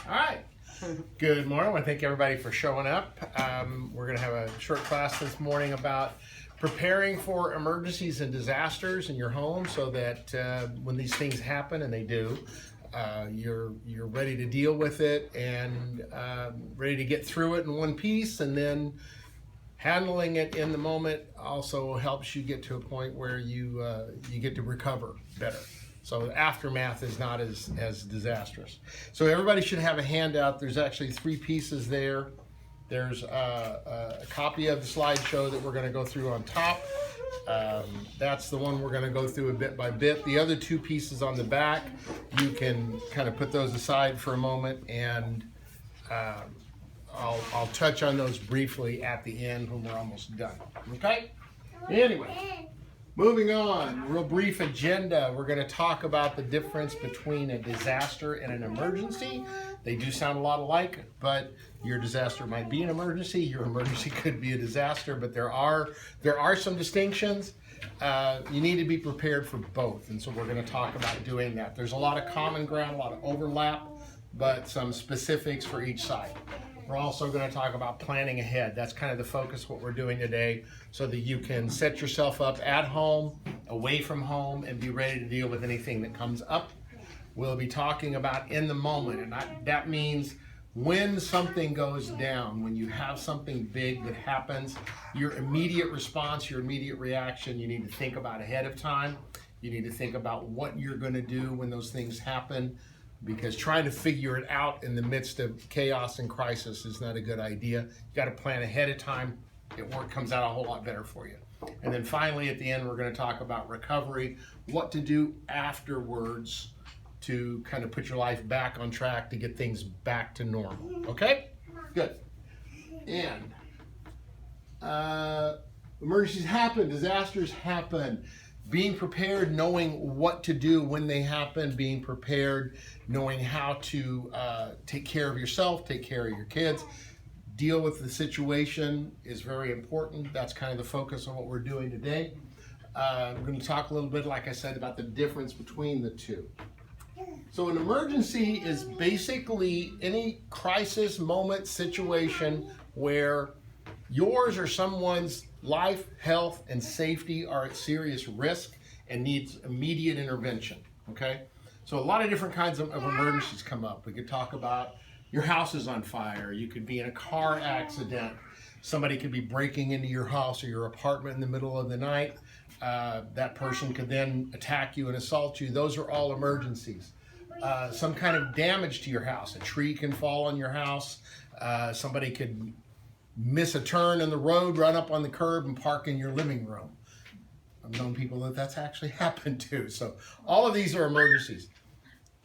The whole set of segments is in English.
All right. Good morning. I want to thank everybody for showing up. We're going to have a short class this morning about preparing for emergencies and disasters in your home so that when these things happen, and they do, you're ready to deal with it and ready to get through it in one piece, and then handling it in the moment also helps you get to a point where you get to recover better. So the aftermath is not as disastrous. So everybody should have a handout. There's actually 3 pieces there. There's a copy of the slideshow that we're going to go through on top. That's the one we're going to go through a bit by bit. The other 2 pieces on the back, you can kind of put those aside for a moment, and I'll touch on those briefly at the end when we're almost done. Okay? Anyway. Moving on, real brief agenda. We're going to talk about the difference between a disaster and an emergency. They do sound a lot alike, but your disaster might be an emergency. Your emergency could be a disaster, but there are some distinctions. You need to be prepared for both, and so we're going to talk about doing that. There's a lot of common ground, a lot of overlap, but some specifics for each side. We're also going to talk about planning ahead. That's kind of the focus of what we're doing today, so that you can set yourself up at home, away from home, and be ready to deal with anything that comes up. We'll be talking about in the moment, and that means when something goes down, when you have something big that happens, your immediate response, your immediate reaction, you need to think about ahead of time. You need to think about what you're going to do when those things happen, because trying to figure it out in the midst of chaos and crisis is not a good idea. You got to plan ahead of time. It comes out a whole lot better for you. And then finally, at the end, we're going to talk about recovery, what to do afterwards to kind of put your life back on track to get things back to normal. Okay? Good. And emergencies happen, disasters happen. Being prepared, knowing what to do when they happen, being prepared, knowing how to take care of yourself, take care of your kids, deal with the situation is very important. That's kind of the focus of what we're doing today. We're going to talk a little bit, like I said, about the difference between the two. So an emergency is basically any crisis, moment, situation where yours or someone's life, health, and safety are at serious risk and needs immediate intervention, okay? So a lot of different kinds of emergencies come up. We could talk about your house is on fire. You could be in a car accident. Somebody could be breaking into your house or your apartment in the middle of the night. That person could then attack you and assault you. Those are all emergencies. Some kind of damage to your house. A tree can fall on your house. Somebody could miss a turn in the road, run up on the curb, and park in your living room. I've known people that's actually happened to. So all of these are emergencies.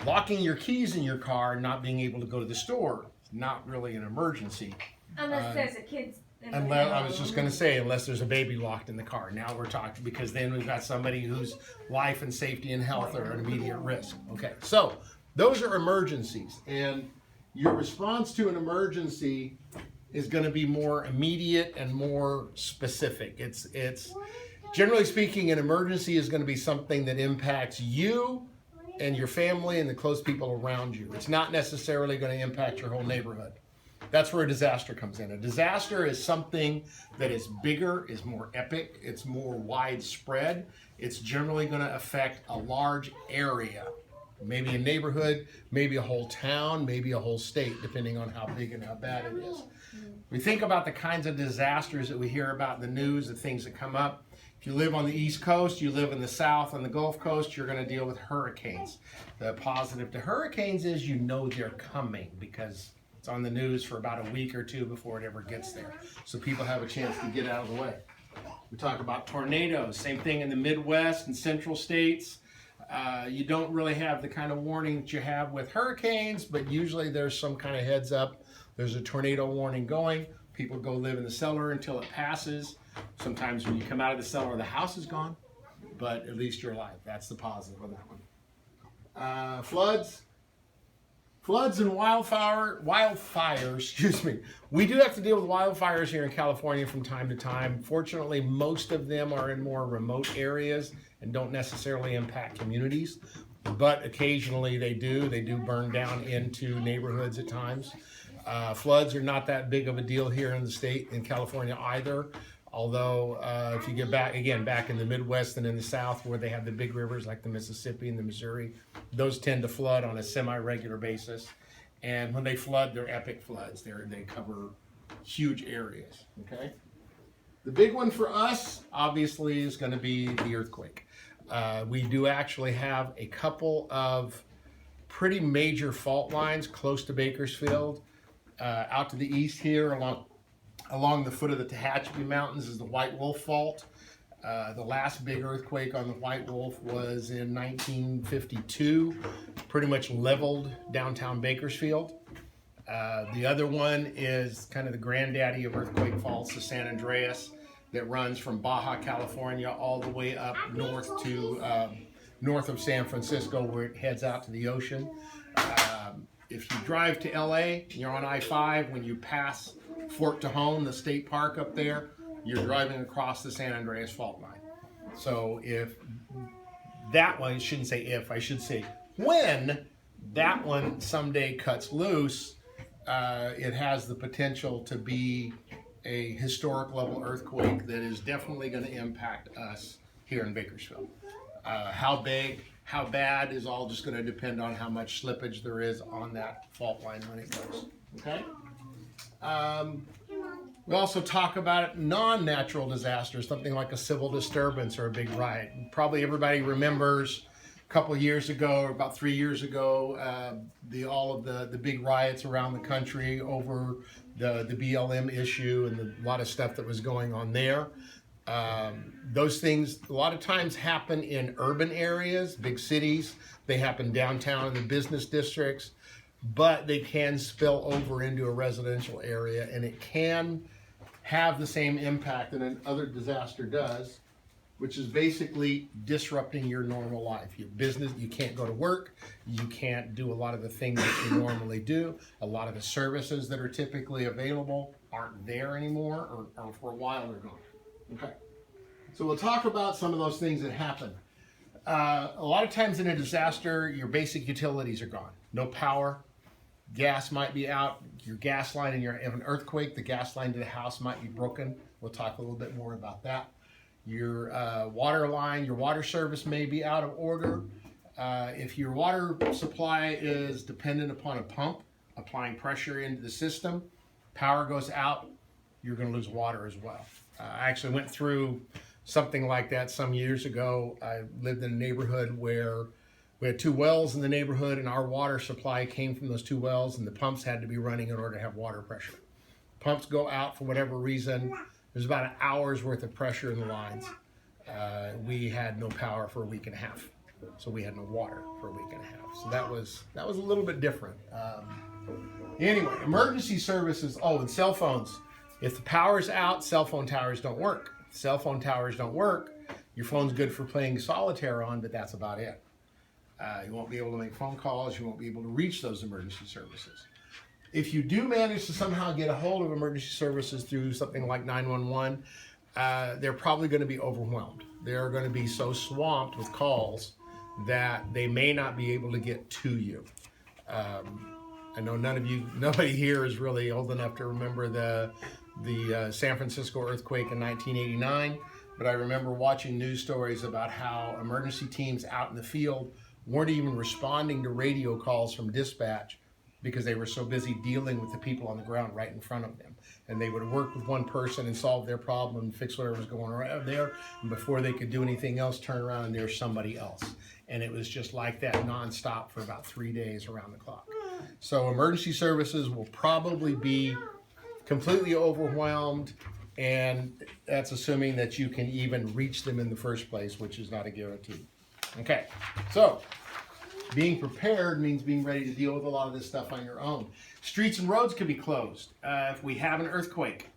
Locking your keys in your car and not being able to go to the store is not really an emergency. Unless there's a kid. I was just going to say, unless there's a baby locked in the car. Now we're talking, because then we've got somebody whose life and safety and health are at immediate risk. Okay, so those are emergencies. And your response to an emergency is going to be more immediate and more specific. It's generally speaking, an emergency is going to be something that impacts you and your family and the close people around you. It's not necessarily going to impact your whole neighborhood. That's where a disaster comes in. A disaster is something that is bigger, is more epic, it's more widespread. It's generally going to affect a large area. Maybe a neighborhood, maybe a whole town, maybe a whole state, depending on how big and how bad it is. We think about the kinds of disasters that we hear about in the news, the things that come up. If you live on the East Coast, you live in the South, on the Gulf Coast, you're going to deal with hurricanes. The positive to hurricanes is you know they're coming because it's on the news for about a week or 2 before it ever gets there. So people have a chance to get out of the way. We talk about tornadoes, same thing in the Midwest and central states. You don't really have the kind of warning that you have with hurricanes, but usually there's some kind of heads up. There's a tornado warning going. People go live in the cellar until it passes. Sometimes when you come out of the cellar, the house is gone, but at least you're alive. That's the positive of that one. Floods and wildfires, excuse me. We do have to deal with wildfires here in California from time to time. Fortunately, most of them are in more remote areas and don't necessarily impact communities. but occasionally they do burn down into neighborhoods at times. Floods are not that big of a deal here in the state, in California either. Although if you get back in the Midwest and in the South, where they have the big rivers like the Mississippi and the Missouri, those tend to flood on a semi-regular basis. And when they flood, they're epic floods. They cover huge areas. Okay. The big one for us, obviously, is going to be the earthquake. We do actually have a couple of pretty major fault lines close to Bakersfield. Out to the east here, along the foot of the Tehachapi Mountains, is the White Wolf Fault. The last big earthquake on the White Wolf was in 1952, pretty much leveled downtown Bakersfield. The other one is kind of the granddaddy of earthquake faults, the San Andreas, that runs from Baja California all the way up north to north of San Francisco, where it heads out to the ocean. If you drive to LA, you're on I-5, when you pass Fort Tejon, the state park up there, you're driving across the San Andreas fault line. So if that one, I shouldn't say if, I should say when that one someday cuts loose, it has the potential to be a historic level earthquake that is definitely going to impact us here in Bakersfield. How big, how bad is all just going to depend on how much slippage there is on that fault line when it goes. Okay. We also talk about non-natural disasters, something like a civil disturbance or a big riot. Probably everybody remembers a couple of years ago, or about 3 years ago, all of the big riots around the country over the BLM issue and a lot of stuff that was going on there. Those things a lot of times happen in urban areas, big cities. They happen downtown in the business districts, but they can spill over into a residential area, and it can have the same impact that another disaster does, which is basically disrupting your normal life. Your business, you can't go to work, you can't do a lot of the things that you normally do. A lot of the services that are typically available aren't there anymore, or for a while they're gone. Okay, so we'll talk about some of those things that happen. A lot of times in a disaster, your basic utilities are gone. No power, gas might be out, your gas line in an earthquake, the gas line to the house might be broken. We'll talk a little bit more about that. Your water line, your water service may be out of order. If your water supply is dependent upon a pump applying pressure into the system, power goes out, you're going to lose water as well. I actually went through something like that some years ago. I lived in a neighborhood where we had 2 wells in the neighborhood, and our water supply came from those 2 wells, and the pumps had to be running in order to have water pressure. Pumps go out for whatever reason. There's about an hour's worth of pressure in the lines. We had no power for a week and a half, so we had no water for a week and a half. So that was a little bit different. Anyway, emergency services. Oh, and cell phones. If the power's out, cell phone towers don't work. If cell phone towers don't work, your phone's good for playing solitaire on, but that's about it. You won't be able to make phone calls. You won't be able to reach those emergency services. If you do manage to somehow get a hold of emergency services through something like 911, they're probably going to be overwhelmed. They're going to be so swamped with calls that they may not be able to get to you. I know nobody here is really old enough to remember the San Francisco earthquake in 1989, but I remember watching news stories about how emergency teams out in the field weren't even responding to radio calls from dispatch because they were so busy dealing with the people on the ground right in front of them. And they would work with one person and solve their problem and fix whatever was going on there. And before they could do anything else, turn around and there's somebody else. And it was just like that nonstop for about 3 days around the clock. So emergency services will probably be completely overwhelmed, and that's assuming that you can even reach them in the first place, which is not a guarantee. Okay, so being prepared means being ready to deal with a lot of this stuff on your own. Streets and roads could be closed. If we have an earthquake,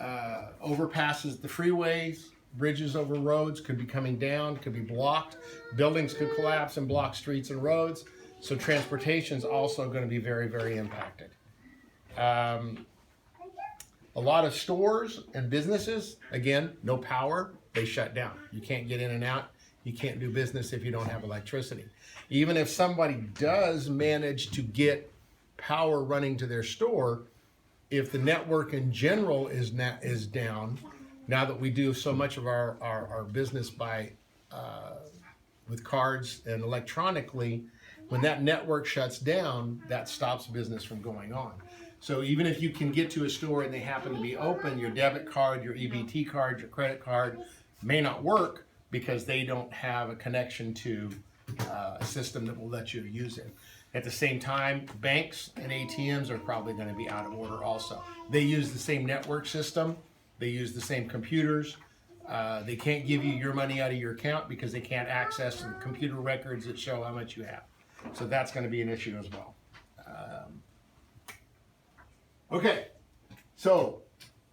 overpasses the freeways, bridges over roads could be coming down, could be blocked. Buildings could collapse and block streets and roads. So transportation is also going to be very, very impacted. A lot of stores and businesses, again, no power, they shut down. You can't get in and out. you can't do business if you don't have electricity. Even if somebody does manage to get power running to their store, if the network in general is down, now that we do so much of our business by with cards and electronically, when that network shuts down, that stops business from going on. So even if you can get to a store and they happen to be open, your debit card, your EBT card, your credit card may not work because they don't have a connection to a system that will let you use it. At the same time, banks and ATMs are probably going to be out of order also. They use the same network system. They use the same computers. They can't give you your money out of your account because they can't access the computer records that show how much you have. So that's going to be an issue as well. Okay, so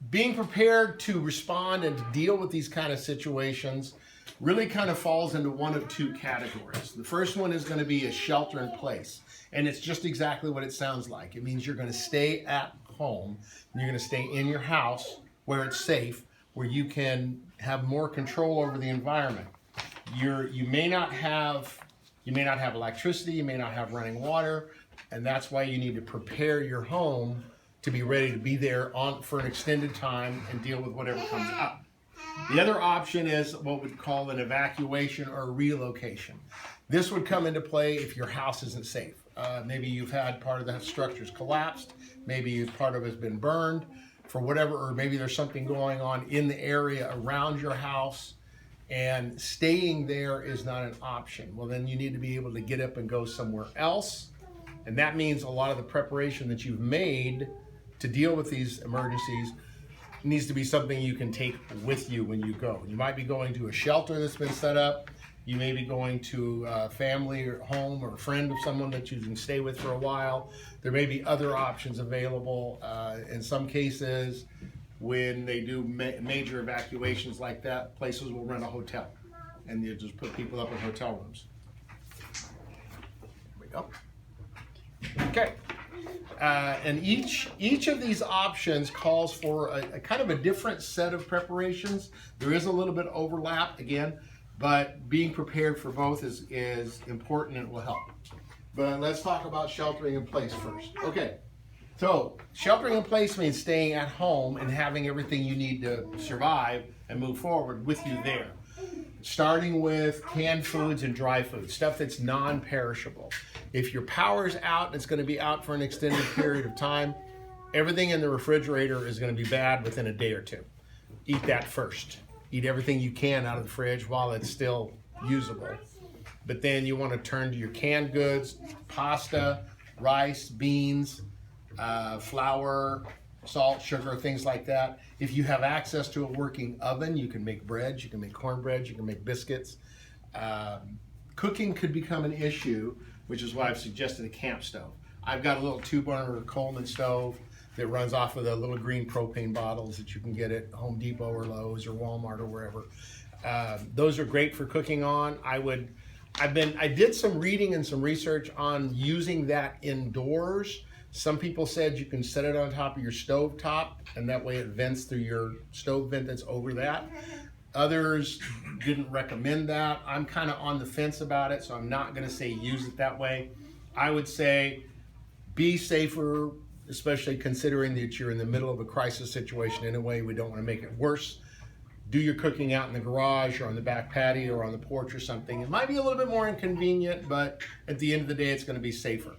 being prepared to respond and to deal with these kind of situations really kind of falls into one of two categories. The first one is going to be a shelter in place, and it's just exactly what it sounds like. It means you're going to stay at home, and you're going to stay in your house where it's safe, where you can have more control over the environment. You may not have electricity, you may not have running water, and that's why you need to prepare your home to be ready to be there for an extended time and deal with whatever comes up. The other option is what we'd call an evacuation or relocation. This would come into play if your house isn't safe. Maybe you've had part of the structures collapsed, maybe part of it has been burned for whatever, or maybe there's something going on in the area around your house and staying there is not an option. Well, then you need to be able to get up and go somewhere else. And that means a lot of the preparation that you've made to deal with these emergencies needs to be something you can take with you when you go. You might be going to a shelter that's been set up. You may be going to a family or home or a friend of someone that you can stay with for a while. There may be other options available. In some cases, when they do major evacuations like that, places will rent a hotel and you just put people up in hotel rooms. There we go. Okay. And each of these options calls for a kind of a different set of preparations. There is a little bit of overlap again, but being prepared for both is important and it will help. But let's talk about sheltering in place first. Okay, so sheltering in place means staying at home and having everything you need to survive and move forward with you there. Starting with canned foods and dry foods, stuff that's non-perishable. If your power's out and it's going to be out for an extended period of time, everything in the refrigerator is going to be bad within a day or two. Eat that first. Eat everything you can out of the fridge while it's still usable. But then you want to turn to your canned goods, pasta, rice, beans, flour, salt, sugar, things like that. If you have access to a working oven, you can make bread, you can make cornbread, you can make biscuits. Cooking could become an issue, which is why I've suggested a camp stove. I've got a little 2-burner Coleman stove that runs off of the little green propane bottles that you can get at Home Depot or Lowe's or Walmart or wherever. Those are great for cooking on. I did some reading and some research on using that indoors. Some people said you can set it on top of your stove top and that way it vents through your stove vent that's over that. Others didn't recommend that. I'm kind of on the fence about it, so I'm not going to say use it that way. I would say be safer, especially considering that you're in the middle of a crisis situation anyway. We don't want to make it worse. Do your cooking out in the garage or on the back patio or on the porch or something. It might be a little bit more inconvenient, but at the end of the day, it's going to be safer.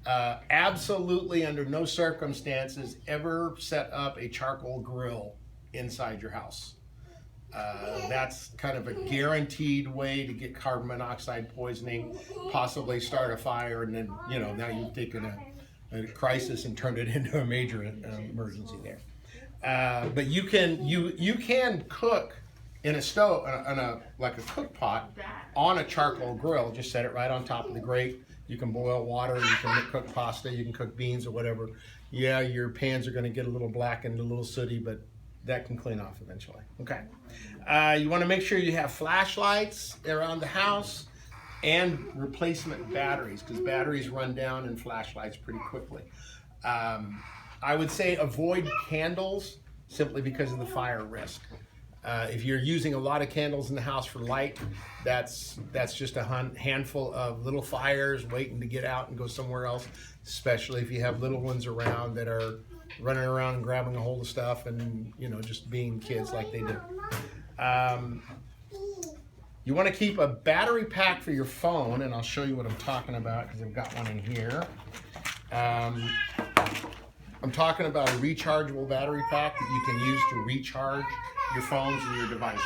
Absolutely under no circumstances ever set up a charcoal grill inside your house. That's kind of a guaranteed way to get carbon monoxide poisoning, possibly start a fire, and then now you've taken a crisis and turned it into a major emergency there. But you can cook in a stove, like a cook pot, on a charcoal grill. Just set it right on top of the grate. You can boil water, you can cook pasta, you can cook beans or whatever. Yeah, your pans are going to get a little black and a little sooty, but that can clean off eventually. Okay. You want to make sure you have flashlights around the house and replacement batteries, because batteries run down in flashlights pretty quickly. I would say avoid candles simply because of the fire risk. If you're using a lot of candles in the house for light, that's just a handful of little fires waiting to get out and go somewhere else, especially if you have little ones around that are running around and grabbing a hold of stuff and, you know, just being kids like they do. You want to keep a battery pack for your phone, and I'll show you what I'm talking about because I've got one in here. I'm talking about a rechargeable battery pack that you can use to recharge your phones and your devices.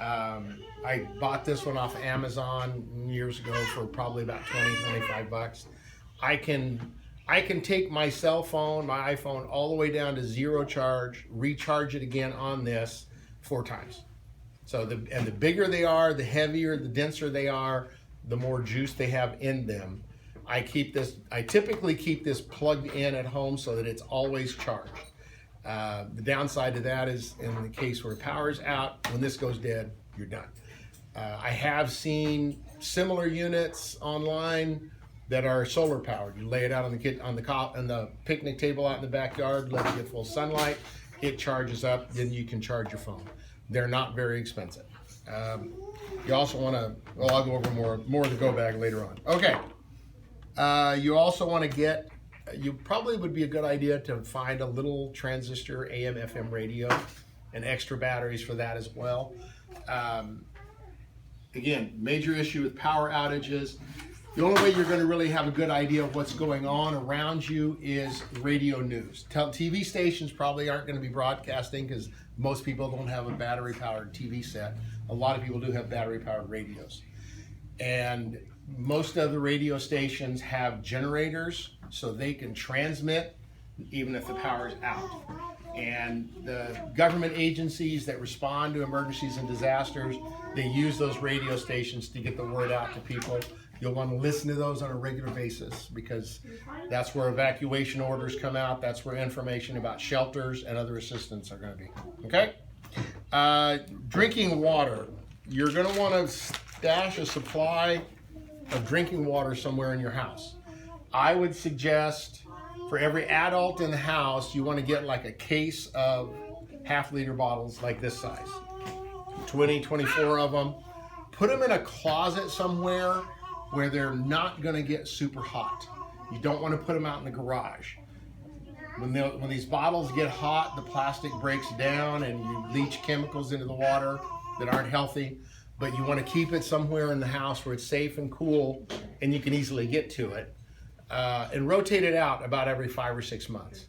I bought this one off Amazon years ago for probably about 20-25 bucks. I can take my cell phone, my iPhone, all the way down to 0 charge, recharge it again on this 4 times. So the bigger they are, the heavier, the denser they are, the more juice they have in them. I typically keep this plugged in at home so that it's always charged. The downside to that is in the case where power's out, when this goes dead, you're done. I have seen similar units online that are solar powered. You lay it out on the picnic table out in the backyard, let it get full sunlight, it charges up, then you can charge your phone. They're not very expensive. You also want to, well, I'll go over more of the go bag later on. Okay. You also want to get, you probably would be a good idea to find a little transistor AM FM radio and extra batteries for that as well. Again, major issue with power outages. The only way you're going to really have a good idea of what's going on around you is radio news. TV stations probably aren't going to be broadcasting because most people don't have a battery powered TV set. A lot of people do have battery powered radios. And most of the radio stations have generators so they can transmit even if the power is out. And the government agencies that respond to emergencies and disasters, they use those radio stations to get the word out to people. You'll want to listen to those on a regular basis because that's where evacuation orders come out. That's where information about shelters and other assistance are going to be. Okay? Drinking water. You're going to want to stash a supply of drinking water somewhere in your house. I would suggest for every adult in the house, you want to get like a case of half-liter bottles like this size. 20, 24 of them. Put them in a closet somewhere where they're not going to get super hot. You don't want to put them out in the garage. When these bottles get hot, the plastic breaks down and you leach chemicals into the water that aren't healthy. But you want to keep it somewhere in the house where it's safe and cool and you can easily get to it. And rotate it out about every 5 or 6 months.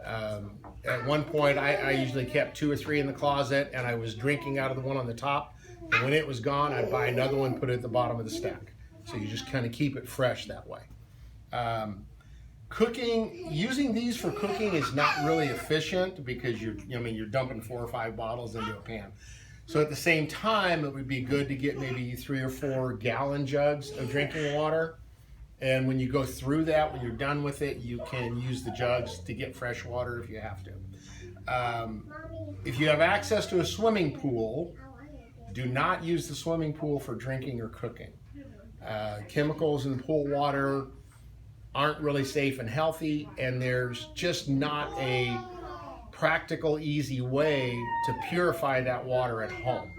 At one point, I usually kept 2 or 3 in the closet and I was drinking out of the one on the top. And when it was gone, I'd buy another one, put it at the bottom of the stack. So you just kind of keep it fresh that way. Cooking, using these for cooking is not really efficient because you're dumping 4 or 5 bottles into a pan. So at the same time, it would be good to get maybe 3 or 4 gallon jugs of drinking water. And when you go through that, when you're done with it, you can use the jugs to get fresh water if you have to. If you have access to a swimming pool, do not use the swimming pool for drinking or cooking. Chemicals in the pool water aren't really safe and healthy, and there's just not a practical, easy way to purify that water at home.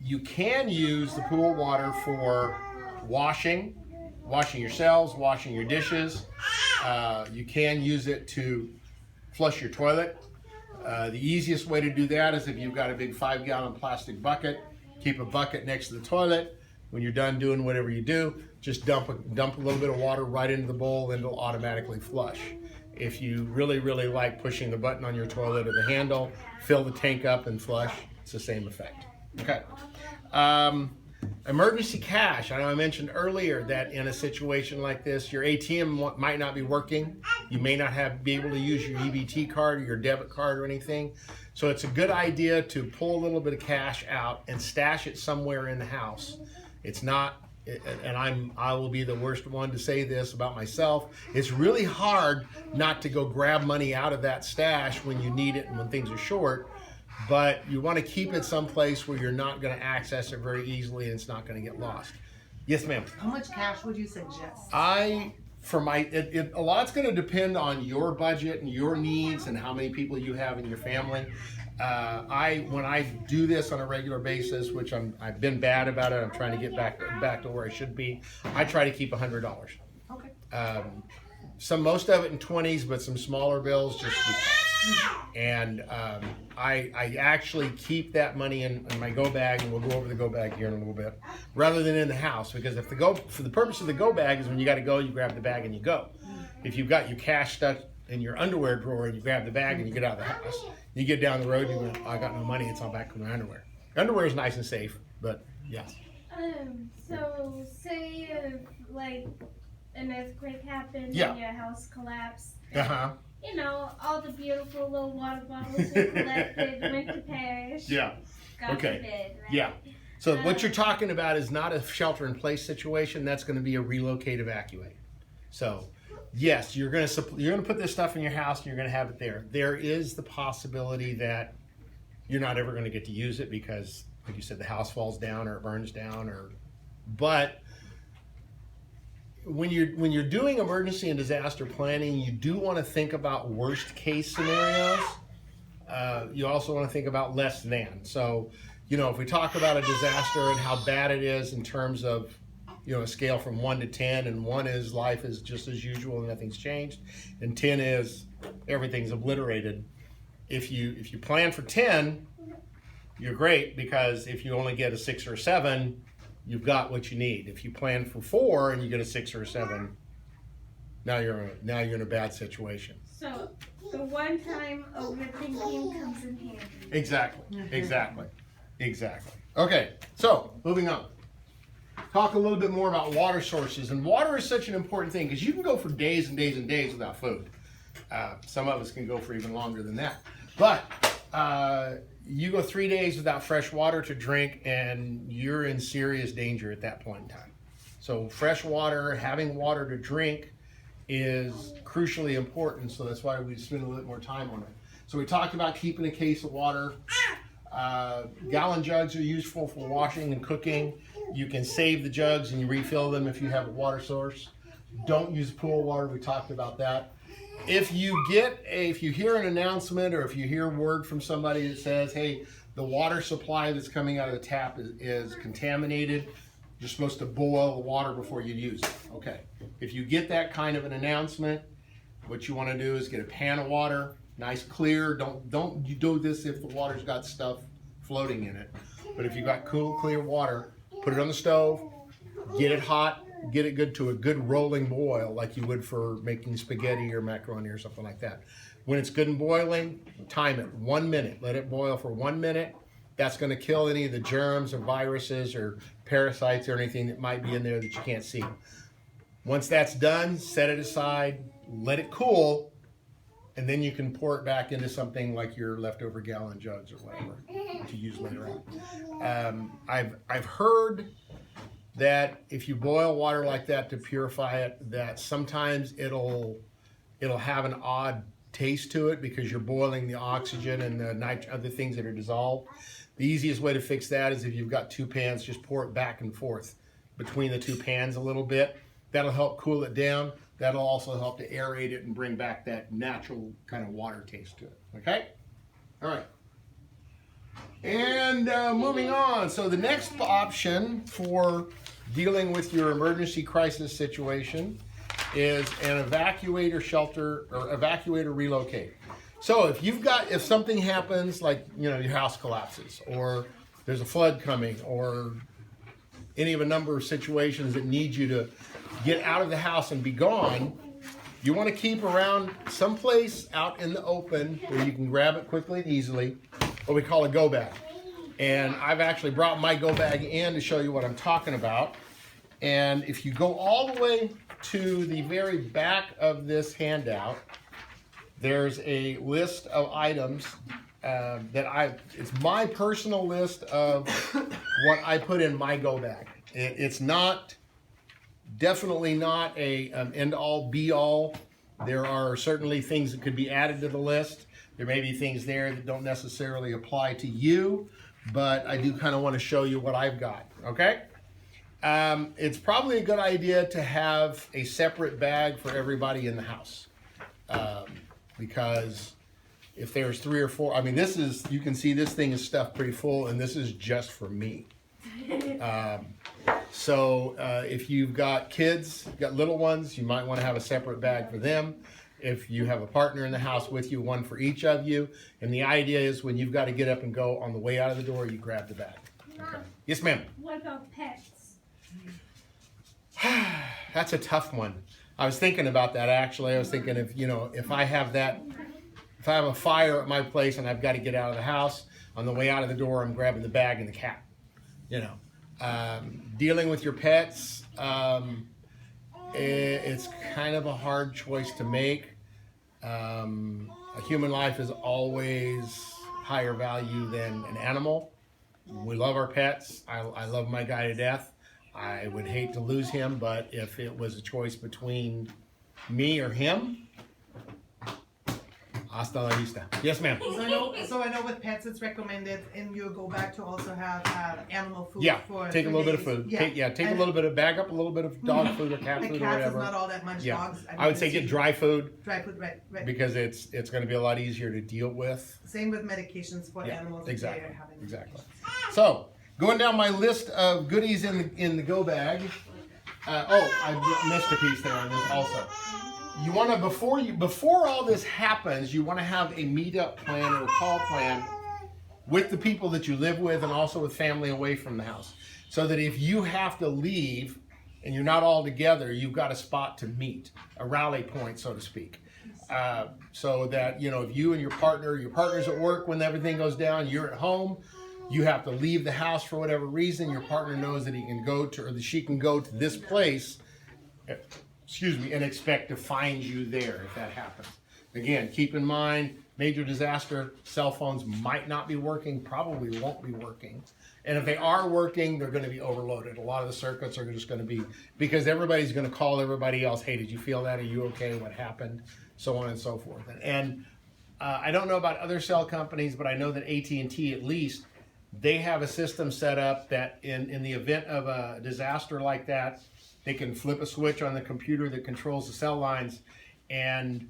You can use the pool water for washing yourselves, washing your dishes. You can use it to flush your toilet. The easiest way to do that is if you've got a big 5-gallon plastic bucket, keep a bucket next to the toilet. When you're done doing whatever you do, just dump a little bit of water right into the bowl and it'll automatically flush. If you really, really like pushing the button on your toilet or the handle, fill the tank up and flush. It's the same effect. Okay. Emergency cash. I know I mentioned earlier that in a situation like this, your ATM might not be working. You may not be able to use your EBT card or your debit card or anything. So it's a good idea to pull a little bit of cash out and stash it somewhere in the house. It's not, and I will be the worst one to say this about myself, it's really hard not to go grab money out of that stash when you need it and when things are short. But you want to keep it someplace where you're not going to access it very easily and it's not going to get lost. Yes, ma'am. How much cash would you suggest? A lot's going to depend on your budget and your needs and how many people you have in your family. When I do this on a regular basis, which I've been bad about it, I'm trying to get back to where I should be. I try to keep $100. Okay. Most of it in 20s, but some smaller bills just because. And I actually keep that money in my go bag, and we'll go over the go bag here in a little bit, rather than in the house. Because for the purpose of the go bag is when you got to go, you grab the bag and you go. If you've got your cash stuck in your underwear drawer and you grab the bag and you get out of the house, you get down the road and you go, I got no money, it's all back in my underwear. Underwear is nice and safe, but yes. So say like an earthquake happened Yeah. and your house collapsed. Uh-huh. You know, all the beautiful little water bottles we collected went to perish. Yeah. God Okay. forbid, right? Yeah. So what you're talking about is not a shelter-in-place situation. That's going to be a relocate, evacuate. So, yes, you're going to put this stuff in your house and you're going to have it there. There is the possibility that you're not ever going to get to use it because, like you said, the house falls down or it burns down. But when you're doing emergency and disaster planning, you do want to think about worst-case scenarios. You also want to think about less than. So, if we talk about a disaster and how bad it is in terms of, a scale from 1 to 10, and 1 is life is just as usual and nothing's changed, and 10 is everything's obliterated. If you plan for 10, you're great, because if you only get a 6 or a 7, you've got what you need. If you plan for 4 and you get a 6 or a 7, now you're in a bad situation. So the one time overthinking comes in handy. Exactly. Okay, so moving on. Talk a little bit more about water sources. And water is such an important thing because you can go for days and days and days without food. Some of us can go for even longer than that. But you go 3 days without fresh water to drink and you're in serious danger at that point in time. So fresh water, having water to drink is crucially important. So that's why we spend a little bit more time on it. So we talked about keeping a case of water. Gallon jugs are useful for washing and cooking. You can save the jugs and you refill them if you have a water source. Don't use pool water. We talked about that. If you hear an announcement or if you hear word from somebody that says, hey, the water supply that's coming out of the tap is contaminated, you're supposed to boil the water before you use it. Okay. If you get that kind of an announcement, what you want to do is get a pan of water, nice clear. Don't you do this if the water's got stuff floating in it. But if you've got cool, clear water, put it on the stove, get it hot, get it good to a good rolling boil like you would for making spaghetti or macaroni or something like that. When it's good and boiling, time it 1 minute. Let it boil for 1 minute. That's going to kill any of the germs or viruses or parasites or anything that might be in there that you can't see. Once that's done, set it aside, let it cool, and then you can pour it back into something like your leftover gallon jugs or whatever to use later on. I've heard that if you boil water like that to purify it, that sometimes it'll have an odd taste to it because you're boiling the oxygen and the other things that are dissolved. The easiest way to fix that is if you've got 2 pans, just pour it back and forth between the 2 pans a little bit. That'll help cool it down. That'll also help to aerate it and bring back that natural kind of water taste to it. Okay? All right. And moving on. So the next option for dealing with your emergency crisis situation is an evacuator shelter or evacuator relocate. So if something happens, like your house collapses or there's a flood coming or any of a number of situations that need you to get out of the house and be gone, you want to keep around someplace out in the open where you can grab it quickly and easily, what we call a go bag. And I've actually brought my go bag in to show you what I'm talking about. And if you go all the way to the very back of this handout, there's a list of items it's my personal list of what I put in my go bag. It's definitely not an end-all, be-all. There are certainly things that could be added to the list. There may be things there that don't necessarily apply to you, but I do kind of want to show you what I've got, okay? It's probably a good idea to have a separate bag for everybody in the house because if there's 3 or 4, I mean, this is, you can see this thing is stuffed pretty full, and this is just for me. So if you've got kids, you've got little ones, you might want to have a separate bag for them. If you have a partner in the house with you, one for each of you. And the idea is when you've got to get up and go on the way out of the door, you grab the bag. Okay. Yes, ma'am. What about pets? That's a tough one. I was thinking about that actually. I was thinking if I have a fire at my place and I've got to get out of the house, on the way out of the door, I'm grabbing the bag and the cat. Dealing with your pets, it's kind of a hard choice to make. A human life is always higher value than an animal. We love our pets. I love my guy to death. I would hate to lose him, but if it was a choice between me or him, hasta la vista. Yes, ma'am. So I know with pets it's recommended, and you go back to also have animal food. Yeah, for take a little bit of days. food. Yeah, Take a little bit of, bag up a little bit of dog food or cat The food or cats is whatever. not all that much. Yeah, Dogs. I would say get dry food Dry food, right. because it's going to be a lot easier to deal with. Same with medications for Yeah, animals. exactly, If they are having exactly. So going down my list of goodies in the go bag. I missed a piece there on this also. You want to before all this happens, you want to have a meetup plan or a call plan with the people that you live with and also with family away from the house, so that if you have to leave and you're not all together, you've got a spot to meet, a rally point, so to speak. So that if you and your partner's at work when everything goes down, you're at home. You have to leave the house for whatever reason. Your partner knows that he can go to, or that she can go to this place, and expect to find you there if that happens. Again, keep in mind, major disaster, cell phones might not be working, probably won't be working. And if they are working, they're going to be overloaded. A lot of the circuits are just going to be, because everybody's going to call everybody else, hey, did you feel that? Are you okay? What happened? So on and so forth. And I don't know about other cell companies, but I know that AT&T at least, they have a system set up that in the event of a disaster like that, they can flip a switch on the computer that controls the cell lines, and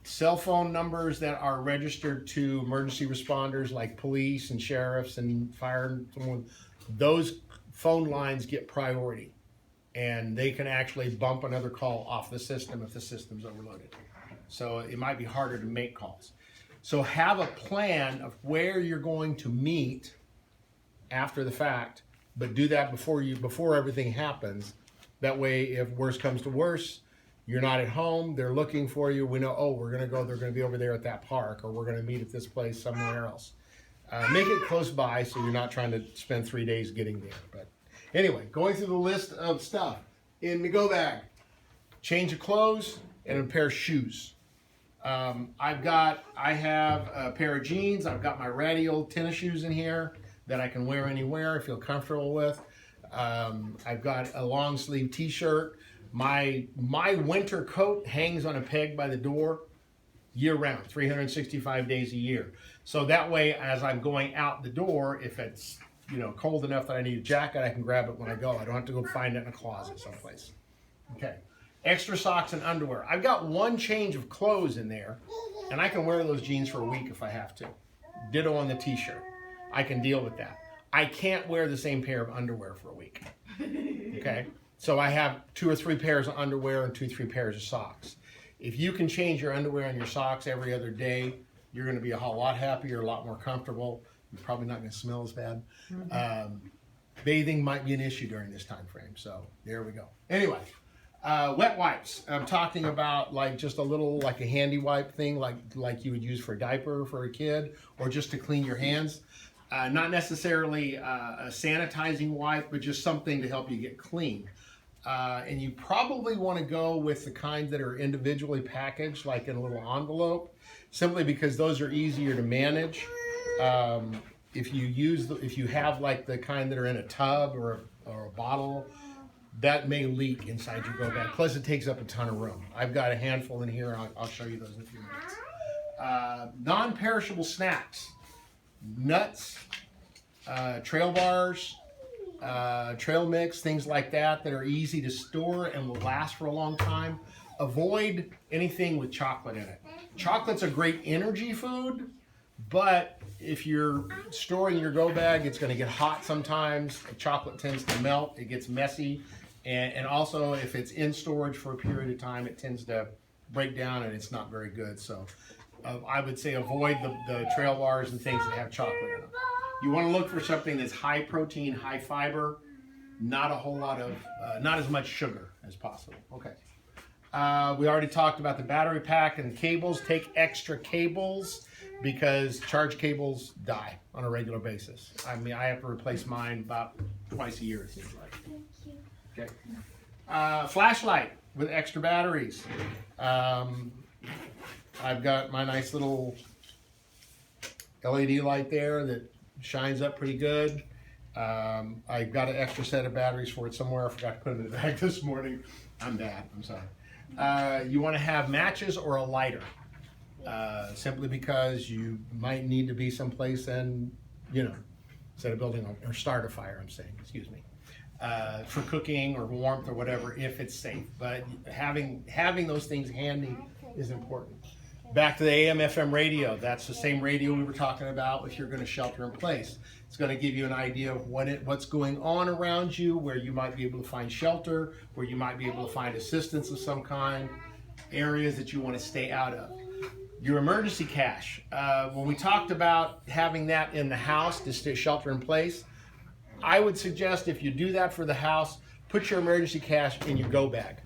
cell phone numbers that are registered to emergency responders like police and sheriffs and fire and so on, those phone lines get priority, and they can actually bump another call off the system if the system's overloaded. So it might be harder to make calls. So have a plan of where you're going to meet after the fact, but do that before everything happens. That way, if worse comes to worse, you're not at home, they're looking for you. We know, they're going to be over there at that park, or we're going to meet at this place somewhere else. Make it close by so you're not trying to spend 3 days getting there. But anyway, going through the list of stuff in the go bag: change of clothes and a pair of shoes. I have a pair of jeans. I've got my ratty old tennis shoes in here that I can wear anywhere I feel comfortable with. I've got a long sleeve t-shirt. My winter coat hangs on a peg by the door year round, 365 days a year. So that way, as I'm going out the door, if it's cold enough that I need a jacket, I can grab it when I go. I don't have to go find it in a closet someplace. Okay. Extra socks and underwear. I've got one change of clothes in there, and I can wear those jeans for a week if I have to. Ditto on the t-shirt. I can deal with that. I can't wear the same pair of underwear for a week. Okay? So I have 2 or 3 pairs of underwear and 2 or 3 pairs of socks. If you can change your underwear and your socks every other day, you're going to be a whole lot happier, a lot more comfortable. You're probably not going to smell as bad. Bathing might be an issue during this time frame. So there we go. Anyway. Wet wipes. I'm talking about just a little, a handy wipe thing, like you would use for a diaper for a kid, or just to clean your hands. Not necessarily a sanitizing wipe, but just something to help you get clean. And you probably want to go with the kind that are individually packaged, like in a little envelope, simply because those are easier to manage. If you have the kind that are in a tub or a bottle, that may leak inside your go bag. Plus, it takes up a ton of room. I've got a handful in here. I'll show you those in a few minutes. Non-perishable snacks, nuts, trail bars, trail mix, things like that are easy to store and will last for a long time. Avoid anything with chocolate in it. Chocolate's a great energy food, but if you're storing your go bag, it's going to get hot sometimes. Chocolate tends to melt. It gets messy. And also, if it's in storage for a period of time, it tends to break down and it's not very good. So I would say avoid the trail bars and things that have chocolate in them. You want to look for something that's high protein, high fiber, not a whole lot of, not as much sugar as possible. Okay. We already talked about the battery pack and cables. Take extra cables because charge cables die on a regular basis. I mean, I have to replace mine about twice a year, it seems like. Okay. Flashlight with extra batteries. I've got my nice little LED light there that shines up pretty good. I've got an extra set of batteries for it somewhere. I forgot to put them in the bag this morning. I'm bad. I'm sorry. You want to have matches or a lighter, simply because you might need to be someplace and, you know, set a building or start a fire, I'm saying, excuse me, for cooking or warmth or whatever, if it's safe. But having those things handy is important. Back to the AM/FM radio. That's the same radio we were talking about if you're going to shelter in place. It's going to give you an idea of what's going on around you, where you might be able to find shelter, where you might be able to find assistance of some kind, areas that you want to stay out of. Your emergency cache. When we talked about having that in the house to stay shelter in place, I would suggest if you do that for the house, put your emergency cache in your go bag,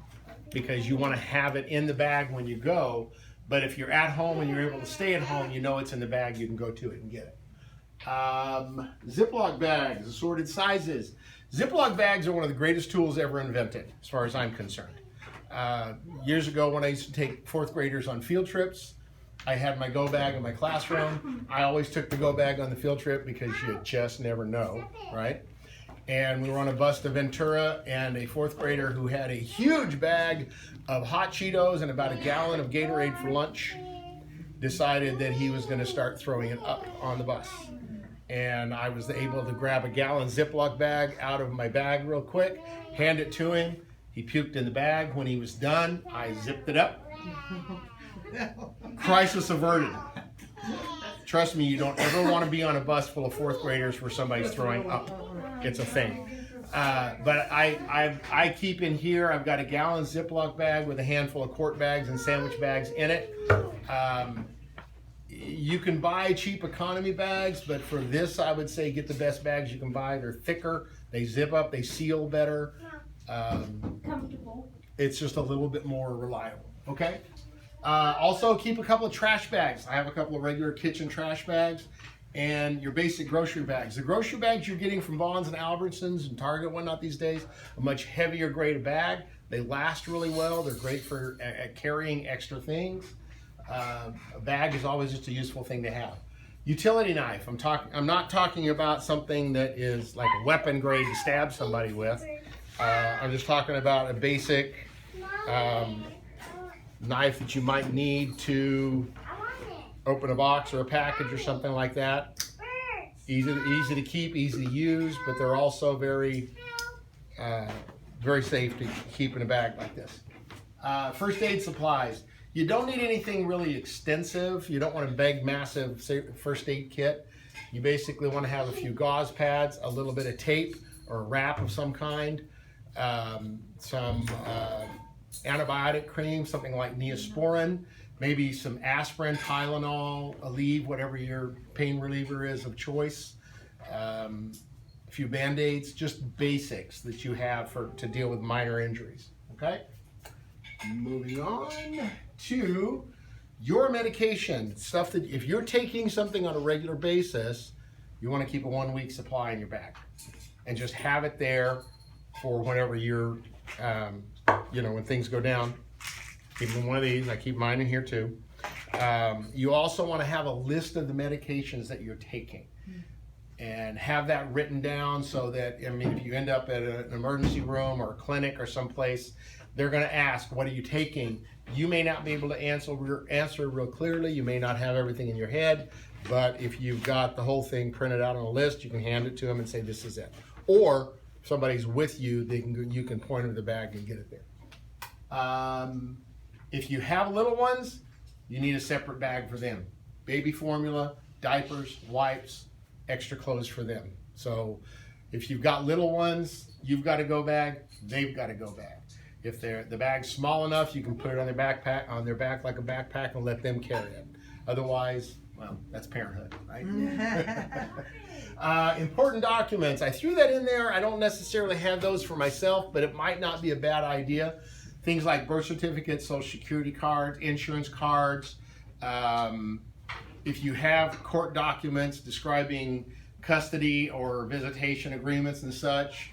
because you want to have it in the bag when you go. But if you're at home and you're able to stay at home, you know it's in the bag, you can go to it and get it. Ziploc bags, assorted sizes. Ziploc bags are one of the greatest tools ever invented, as far as I'm concerned. Years ago, when I used to take fourth graders on field trips, I had my go bag in my classroom. I always took the go bag on the field trip because you just never know, right? And we were on a bus to Ventura, and a fourth grader who had a huge bag of hot Cheetos and about a gallon of Gatorade for lunch decided that he was going to start throwing it up on the bus. And I was able to grab a gallon Ziploc bag out of my bag real quick, hand it to him. He puked in the bag. When he was done, I zipped it up. Crisis averted. Trust me, you don't ever want to be on a bus full of fourth graders where somebody's throwing up. It's a thing. But I keep in here, I've got a gallon Ziploc bag with a handful of quart bags and sandwich bags in it. You can buy cheap economy bags, but for this, I would say get the best bags you can buy. They're thicker, they zip up, they seal better. Comfortable. It's just a little bit more reliable, okay? Also, keep a couple of trash bags. I have a couple of regular kitchen trash bags and your basic grocery bags. The grocery bags you're getting from Vons and Albertsons and Target and whatnot these days, a much heavier grade of bag. They last really well. They're great for carrying extra things. A bag is always just a useful thing to have. Utility knife. I'm not talking about something that is like a weapon grade to stab somebody with. I'm just talking about a basic knife that you might need to open a box or a package or something like that. Easy to keep, easy to use, but they're also very safe to keep in a bag like this. First aid supplies. You don't need anything really extensive. You don't want a big, massive first aid kit. You basically want to have a few gauze pads, a little bit of tape or a wrap of some kind, some antibiotic cream, something like Neosporin, maybe some aspirin, Tylenol, Aleve, whatever your pain reliever is of choice, a few Band-Aids, just basics that you have to deal with minor injuries, okay? Moving on to your medication, stuff that if you're taking something on a regular basis, you want to keep a 1 week supply in your bag and just have it there for whenever you're, when things go down. Keep them in one of these. I keep mine in here too. You also want to have a list of the medications that you're taking and have that written down so that, if you end up at an emergency room or a clinic or someplace, they're going to ask, what are you taking? You may not be able to answer real clearly. You may not have everything in your head, but if you've got the whole thing printed out on a list, you can hand it to them and say, this is it. Or if somebody's with you, you can point them to the bag and get it there. If you have little ones, you need a separate bag for them. Baby formula, diapers, wipes, extra clothes for them. So if you've got little ones, you've got a go bag, they've got a go bag. If the bag's small enough, you can put it on their backpack, on their back like a backpack, and let them carry it. Otherwise, well, that's parenthood, right? Important documents. I threw that in there. I don't necessarily have those for myself, but it might not be a bad idea. Things like birth certificates, social security cards, insurance cards. If you have court documents describing custody or visitation agreements and such,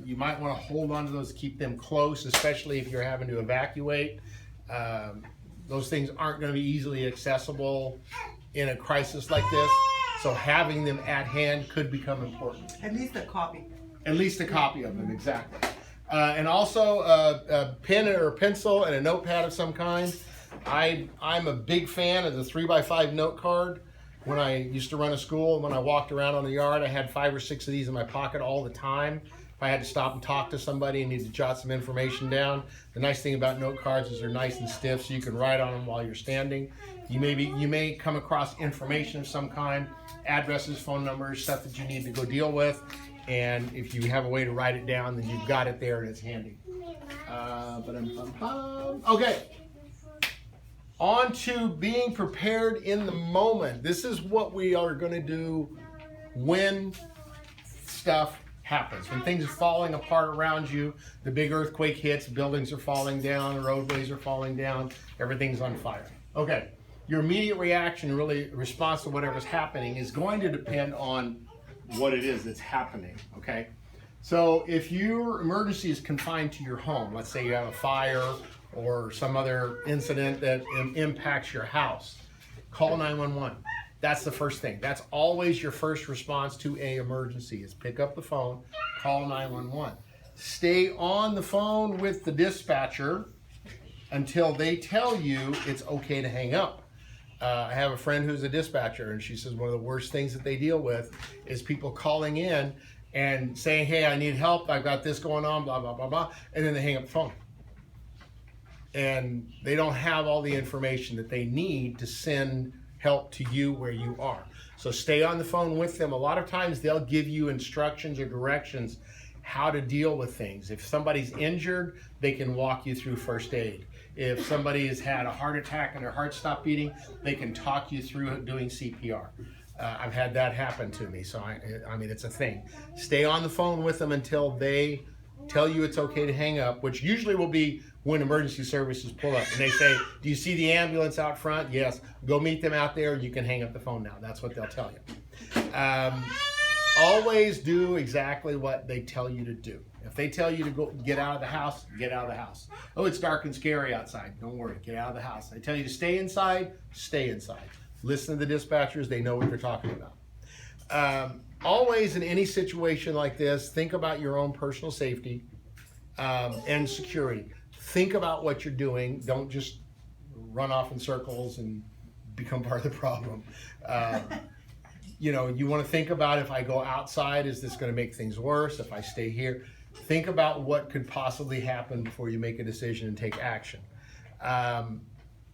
you might want to hold on to those, keep them close, especially if you're having to evacuate. Those things aren't going to be easily accessible in a crisis like this, so having them at hand could become important. At least a copy. At least a copy of them, exactly. And also a pen or a pencil and a notepad of some kind. I'm a big fan of the 3x5 note card. When I used to run a school, when I walked around on the yard, I had 5 or 6 of these in my pocket all the time. If I had to stop and talk to somebody and needed to jot some information down, the nice thing about note cards is they're nice and stiff, so you can write on them while you're standing. You may come across information of some kind, addresses, phone numbers, stuff that you need to go deal with, and if you have a way to write it down, then you've got it there and it's handy. Okay. On to being prepared in the moment. This is what we are going to do when stuff happens. When things are falling apart around you, the big earthquake hits, buildings are falling down, roadways are falling down, everything's on fire. Okay, your immediate reaction, really response to whatever's happening, is going to depend on what it is that's happening, okay? So if your emergency is confined to your home, let's say you have a fire or some other incident that impacts your house, call 911. That's the first thing. That's always your first response to an emergency, is pick up the phone, call 911. Stay on the phone with the dispatcher until they tell you it's okay to hang up. I have a friend who's a dispatcher, and she says one of the worst things that they deal with is people calling in and saying, hey, I need help, I've got this going on, blah, blah, blah, blah, and then they hang up the phone. And they don't have all the information that they need to send help to you where you are. So stay on the phone with them. A lot of times they'll give you instructions or directions how to deal with things. If somebody's injured, they can walk you through first aid. If somebody has had a heart attack and their heart stopped beating, they can talk you through doing CPR. I've had that happen to me, so I mean, it's a thing. Stay on the phone with them until they tell you it's okay to hang up, which usually will be when emergency services pull up and they say, do you see the ambulance out front? Yes. Go meet them out there. You can hang up the phone now. That's what they'll tell you. Always do exactly what they tell you to do. If they tell you to go get out of the house, get out of the house. Oh, it's dark and scary outside. Don't worry, get out of the house. They tell you to stay inside, stay inside. Listen to the dispatchers. They know what they're talking about. Always in any situation like this, think about your own personal safety and security. Think about what you're doing. Don't just run off in circles and become part of the problem. You know, you want to think about, if I go outside, is this going to make things worse? If I stay here, think about what could possibly happen before you make a decision and take action.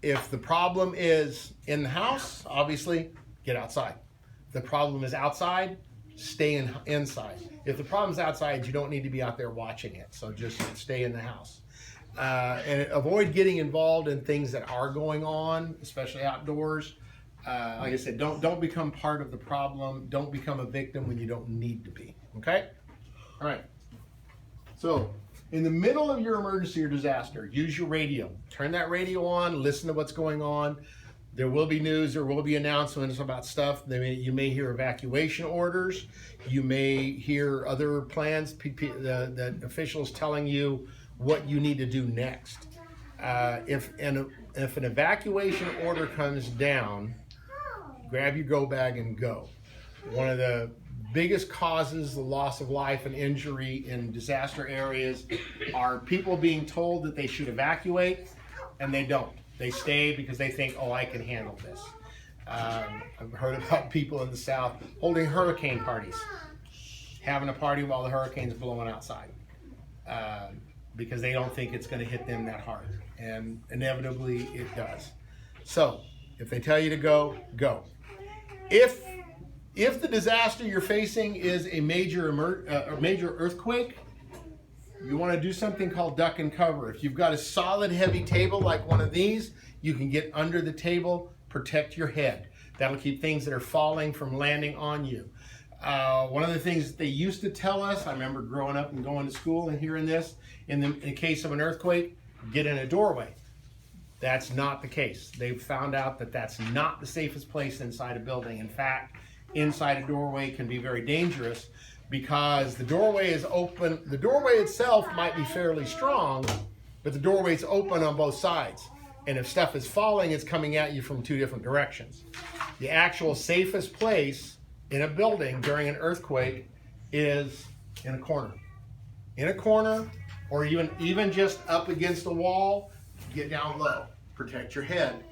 If the problem is in the house, obviously, get outside. If the problem is outside, stay inside. If the problem's outside, you don't need to be out there watching it. So just stay in the house. And avoid getting involved in things that are going on, especially outdoors. Like I said, don't become part of the problem. Don't become a victim when you don't need to be. Okay? All right. So, in the middle of your emergency or disaster, use your radio. Turn that radio on. Listen to what's going on. There will be news. There will be announcements about stuff. You may hear evacuation orders. You may hear other plans. The officials telling you what you need to do next. If an evacuation order comes down, grab your go bag and go. One of the biggest causes the loss of life and injury in disaster areas are people being told that they should evacuate and they don't. They stay because they think, oh, I can handle this. I've heard about people in the South holding hurricane parties, having a party while the hurricane's blowing outside. Because they don't think it's going to hit them that hard, and inevitably it does. So if they tell you to go, go. If the disaster you're facing is a major earthquake, you want to do something called duck and cover. If you've got a solid heavy table like one of these, you can get under the table, protect your head. That'll keep things that are falling from landing on you. One of the things that they used to tell us, I remember growing up and going to school and hearing this, in case of an earthquake, get in a doorway. That's not the case. They've found out that that's not the safest place inside a building. In fact, inside a doorway can be very dangerous because the doorway is open. The doorway itself might be fairly strong, but the doorway's open on both sides. And if stuff is falling, it's coming at you from two different directions. The actual safest place in a building during an earthquake is in a corner. In a corner, or even just up against a wall, get down low, protect your head.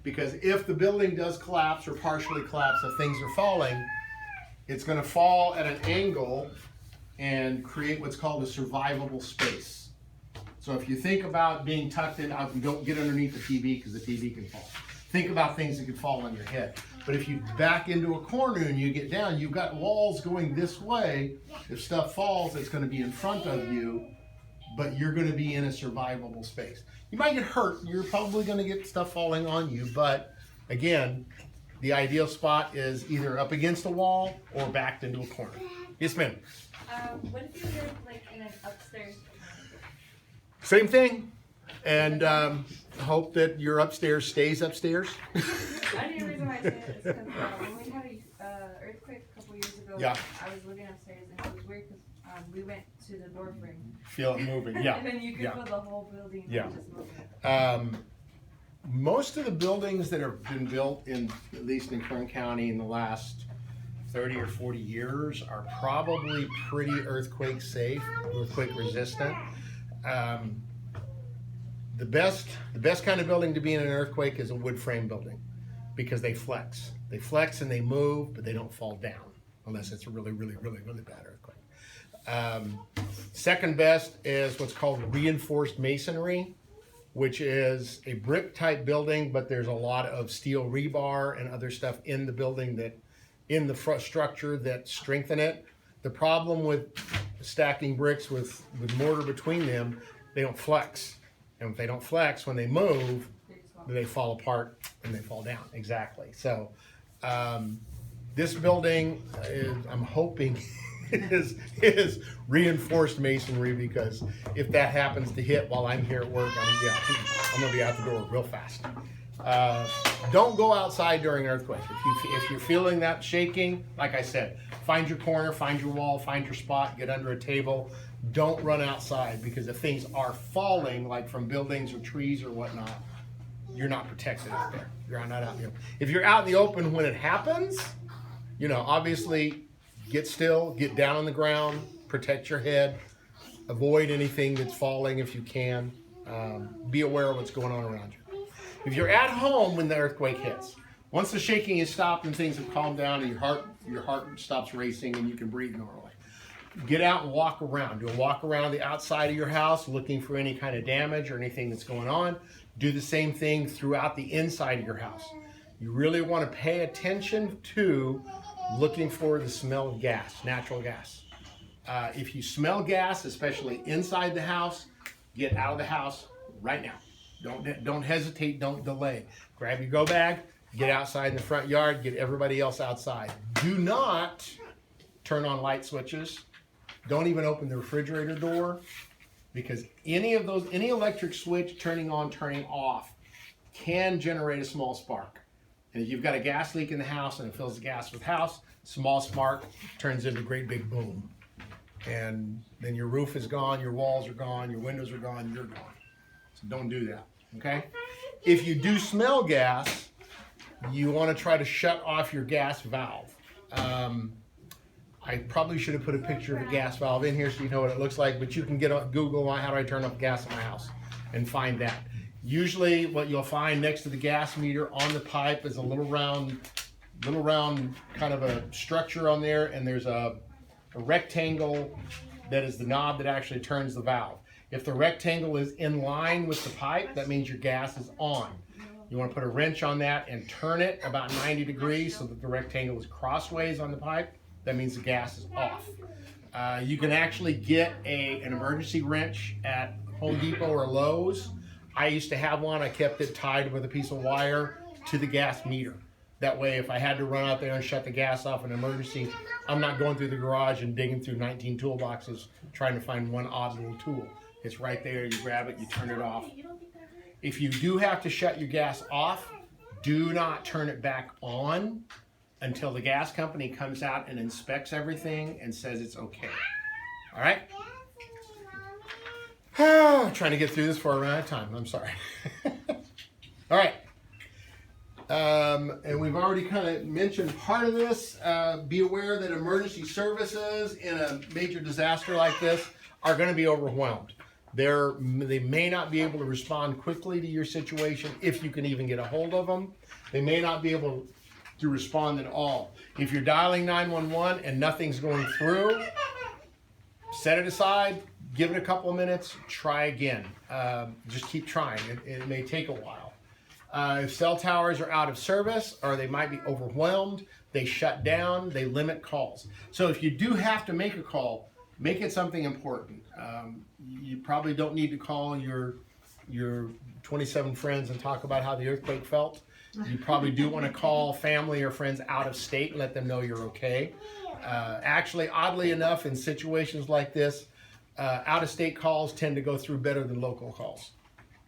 Because if the building does collapse or partially collapse, if things are falling, it's going to fall at an angle and create what's called a survivable space. So if you think about being tucked in, don't get underneath the TV because the TV can fall. Think about things that could fall on your head. But if you back into a corner and you get down, you've got walls going this way. If stuff falls, it's going to be in front of you, but you're going to be in a survivable space. You might get hurt. You're probably going to get stuff falling on you, but again, the ideal spot is either up against a wall or backed into a corner. Yes, ma'am. What if you live like in an upstairs? Same thing, and hope that your upstairs stays upstairs. The only reason why I say it is because when we had a earthquake a couple years ago, Yeah. I was living upstairs and it was weird because we went to the door frame. Feel it moving, yeah. And then you could Yeah. feel the whole building Yeah. just moving. Most of the buildings that have been built in, at least in Kern County in the last 30 or 40 years are probably pretty earthquake safe, earthquake resistant. The best kind of building to be in an earthquake is a wood frame building because they flex. They flex and they move, but they don't fall down unless it's a really, really, really, really bad earthquake. Second best is what's called reinforced masonry, which is a brick type building, but there's a lot of steel rebar and other stuff in the building that, in the front structure that strengthen it. The problem with stacking bricks with mortar between them, they don't flex. And if they don't flex, when they move, they fall apart and they fall down. Exactly. So this building is, I'm hoping, is reinforced masonry, because if that happens to hit while I'm here at work, I'm gonna be out the door real fast. Don't go outside during an earthquake. If you're feeling that shaking, like I said, find your corner, find your wall, find your spot, get under a table. Don't run outside, because if things are falling, like from buildings or trees or whatnot, you're not protected out there. You're not out in the open. If you're out in the open when it happens, obviously get still, get down on the ground, protect your head, avoid anything that's falling if you can. Be aware of what's going on around you. If you're at home when the earthquake hits, once the shaking is stopped and things have calmed down and your heart stops racing and you can breathe normally, get out and walk around. Do a walk around the outside of your house looking for any kind of damage or anything that's going on. Do the same thing throughout the inside of your house. You really want to pay attention to looking for the smell of gas, natural gas. If you smell gas, especially inside the house, get out of the house right now. Don't hesitate, don't delay. Grab your go bag, get outside in the front yard, get everybody else outside. Do not turn on light switches. Don't even open the refrigerator door, because any electric switch turning on, turning off can generate a small spark. And if you've got a gas leak in the house and it fills the gas with house, small spark turns into a great big boom. And then your roof is gone, your walls are gone, your windows are gone, you're gone. So don't do that, okay? If you do smell gas, you want to try to shut off your gas valve. I probably should have put a picture of a gas valve in here so you know what it looks like, but you can get on Google how do I turn off gas in my house and find that. Usually what you'll find next to the gas meter on the pipe is a little round kind of a structure on there, and there's a rectangle that is the knob that actually turns the valve. If the rectangle is in line with the pipe, that means your gas is on. You want to put a wrench on that and turn it about 90 degrees so that the rectangle is crossways on the pipe. That means the gas is off. You can actually get an emergency wrench at Home Depot or Lowe's. I used to have one. I kept it tied with a piece of wire to the gas meter. That way, if I had to run out there and shut the gas off in an emergency, I'm not going through the garage and digging through 19 toolboxes trying to find one odd little tool. It's right there. You grab it, you turn it off. If you do have to shut your gas off, do not turn it back on until the gas company comes out and inspects everything and says it's okay. All right? Trying to get through this before I run out of time. I'm sorry. All right. And we've already kind of mentioned part of this. Be aware that emergency services in a major disaster like this are going to be overwhelmed. They may not be able to respond quickly to your situation if you can even get a hold of them. They may not be able to respond at all. If you're dialing 911 and nothing's going through, set it aside, give it a couple of minutes, try again. Just keep trying. It may take a while. If cell towers are out of service or they might be overwhelmed, they shut down, they limit calls. So if you do have to make a call, make it something important. You probably don't need to call your 27 friends and talk about how the earthquake felt. You probably do want to call family or friends out of state and let them know you're okay. Actually, oddly enough, in situations like this, out-of-state calls tend to go through better than local calls.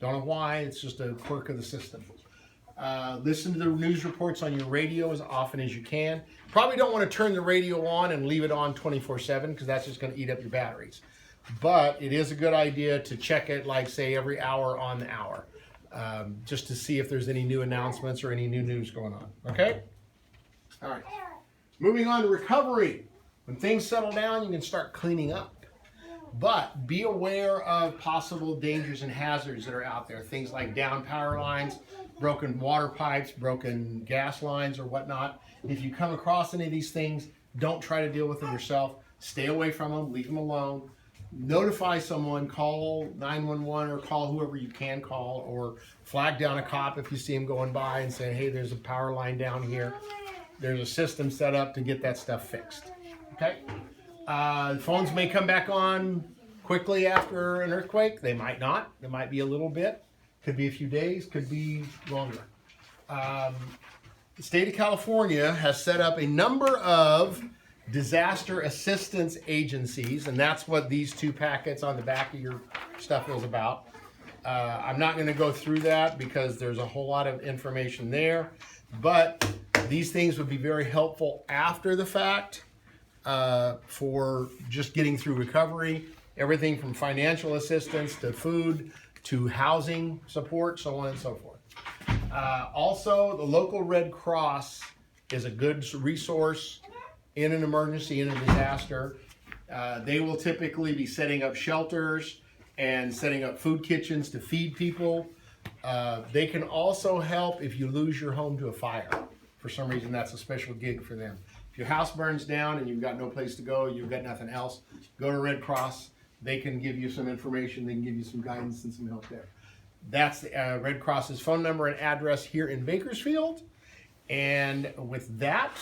Don't know why, it's just a quirk of the system. Listen to the news reports on your radio as often as you can. Probably don't want to turn the radio on and leave it on 24/7 because that's just going to eat up your batteries. But it is a good idea to check it, like say every hour on the hour, just to see if there's any new announcements or any new news going on. Okay? All right. Moving on to recovery. When things settle down, you can start cleaning up. But be aware of possible dangers and hazards that are out there. Things like down power lines, broken water pipes, broken gas lines or whatnot. If you come across any of these things, don't try to deal with them yourself. Stay away from them, leave them alone. Notify someone, call 911 or call whoever you can call, or flag down a cop if you see him going by and say, hey, there's a power line down here. There's a system set up to get that stuff fixed. Okay? Phones may come back on quickly after an earthquake. They might not. There might be a little bit. Could be a few days. Could be longer. The state of California has set up a number of disaster assistance agencies, and that's what these two packets on the back of your stuff is about. I'm not going to go through that because there's a whole lot of information there, but these things would be very helpful after the fact. For just getting through recovery, everything from financial assistance to food to housing support, so on and so forth. Also, the local Red Cross is a good resource in an emergency, in a disaster. They will typically be setting up shelters and setting up food kitchens to feed people. They can also help if you lose your home to a fire. For some reason, that's a special gig for them. If your house burns down and you've got no place to go, you've got nothing else, go to Red Cross. They can give you some information. They can give you some guidance and some help there. That's the Red Cross's phone number and address here in Bakersfield. And with that,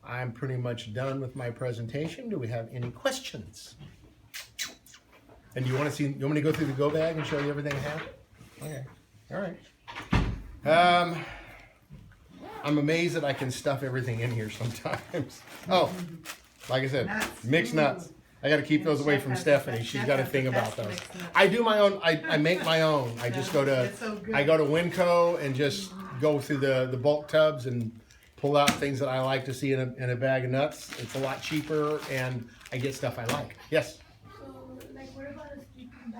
I'm pretty much done with my presentation. Do we have any questions? And you want me to go through the go bag and show you everything I have? Okay. All right. I'm amazed that I can stuff everything in here sometimes. Oh, like I said, Nuts. mixed nuts. I got to keep those away from Stephanie. She's got a thing about those. I do my own. I make my own. I just go to Winco and just go through the bulk tubs and pull out things that I like to see in a bag of nuts. It's a lot cheaper and I get stuff I like. Yes. So, like, what about a sleeping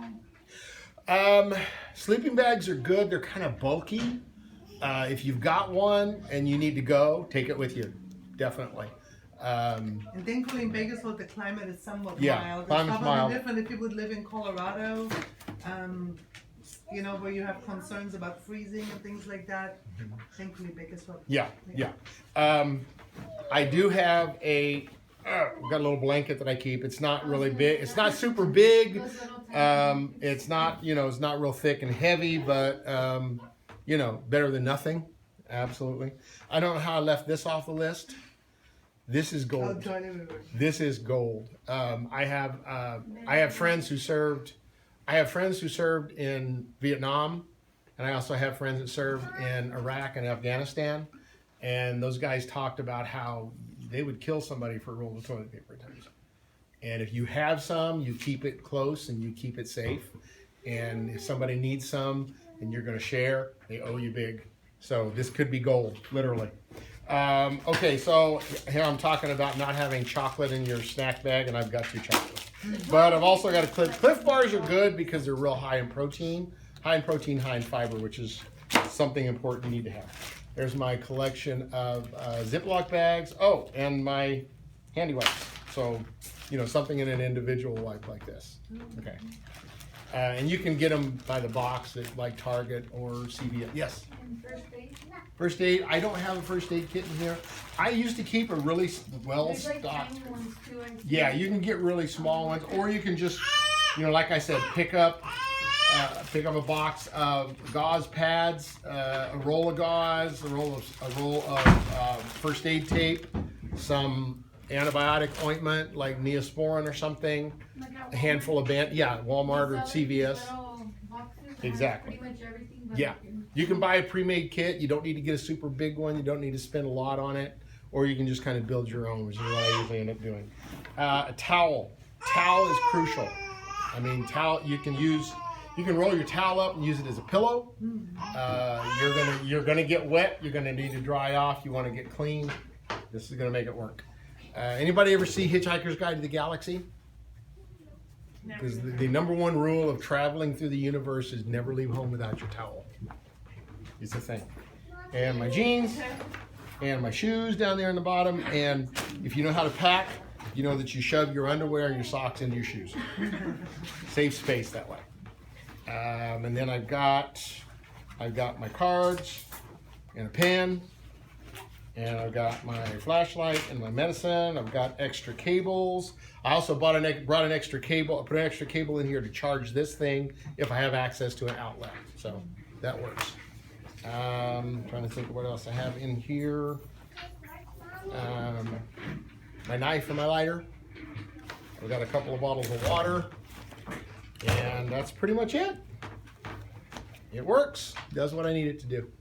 bag? Sleeping bags are good. They're kind of bulky. If you've got one and you need to go, take it with you, definitely. And thankfully in Bakersfield the climate is somewhat Yeah, mild. climate's It's probably mild. different if you would live in Colorado, where you have concerns about freezing and things like that. Thankfully Bakersfield. Yeah. I do have I've got a little blanket that I keep. It's not really big. It's not super big. It's not, it's not real thick and heavy, but you know, better than nothing. Absolutely. I don't know how I left this off the list. This is Oh, gold. toilet paper. This is gold. I have friends who served. I have friends who served in Vietnam, and I also have friends that served in Iraq and Afghanistan. And those guys talked about how they would kill somebody for a roll of toilet paper at times. And if you have some, you keep it close and you keep it safe. And if somebody needs some and you're going to share, they owe you big. So this could be gold, literally. Okay, so here I'm talking about not having chocolate in your snack bag, and I've got your chocolate. But I've also got a Cliff Bars are good because they're real high in protein, high in fiber, which is something important you need to have. There's my collection of Ziploc bags. Oh, and my handy wipes. So, you know, something in an individual wipe like this. Okay. And you can get them by the box at like Target or CVS. Yes? And first aid? First aid, I don't have a first aid kit in here. I used to keep a really well There's like stocked. tiny ones too. Yeah, you can get really small ones, or you can just, you know, like I said, pick up a box of gauze pads, a roll of gauze, a roll of first aid tape, some antibiotic ointment like Neosporin or something, a handful of Walmart or CVS. Exactly. Pretty much everything. But Yeah. You can buy a pre-made kit. You don't need to get a super big one. You don't need to spend a lot on it. Or you can just kind of build your own, which is what I usually end up doing. A towel. Towel is crucial. I mean, towel, you can roll your towel up and use it as a pillow. You're gonna get wet. You're gonna need to dry off. You want to get clean. This is gonna make it work. Anybody ever see Hitchhiker's Guide to the Galaxy? Because the number one rule of traveling through the universe is never leave home without your towel. It's the thing. And my jeans, and my shoes down there in the bottom. And if you know how to pack, you know that you shove your underwear and your socks into your shoes. Save space that way. And then I've got my cards and a pen. And I've got my flashlight and my medicine. I've got extra cables. I also brought an extra cable. I put an extra cable in here to charge this thing if I have access to an outlet. So that works. Trying to think of what else I have in here. My knife and my lighter. I've got a couple of bottles of water. And that's pretty much it. It works. Does what I need it to do.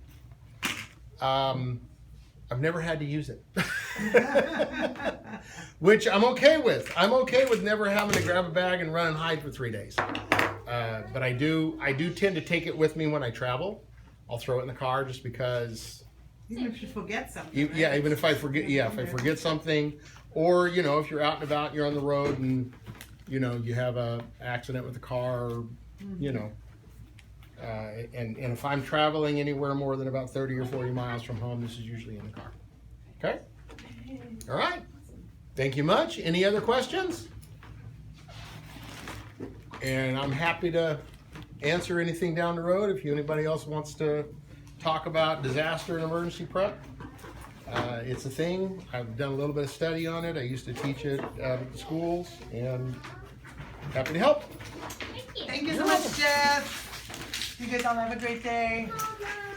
I've never had to use it, which I'm okay with. I'm okay with never having to grab a bag and run and hide for 3 days. But I do tend to take it with me when I travel. I'll throw it in the car just because. Even if you forget something. Right? Yeah, even if I forget. Yeah, if I forget something, or you know, if you're out and about, you're on the road, and you know you have a accident with the car, or, you know. And if I'm traveling anywhere more than about 30 or 40 miles from home, this is usually in the car. Okay? All right. Thank you much. Any other questions? And I'm happy to answer anything down the road if anybody else wants to talk about disaster and emergency prep. It's a thing. I've done a little bit of study on it. I used to teach it at the schools, and happy to help. Thank you so much, Jeff. You guys all have a great day. Mama.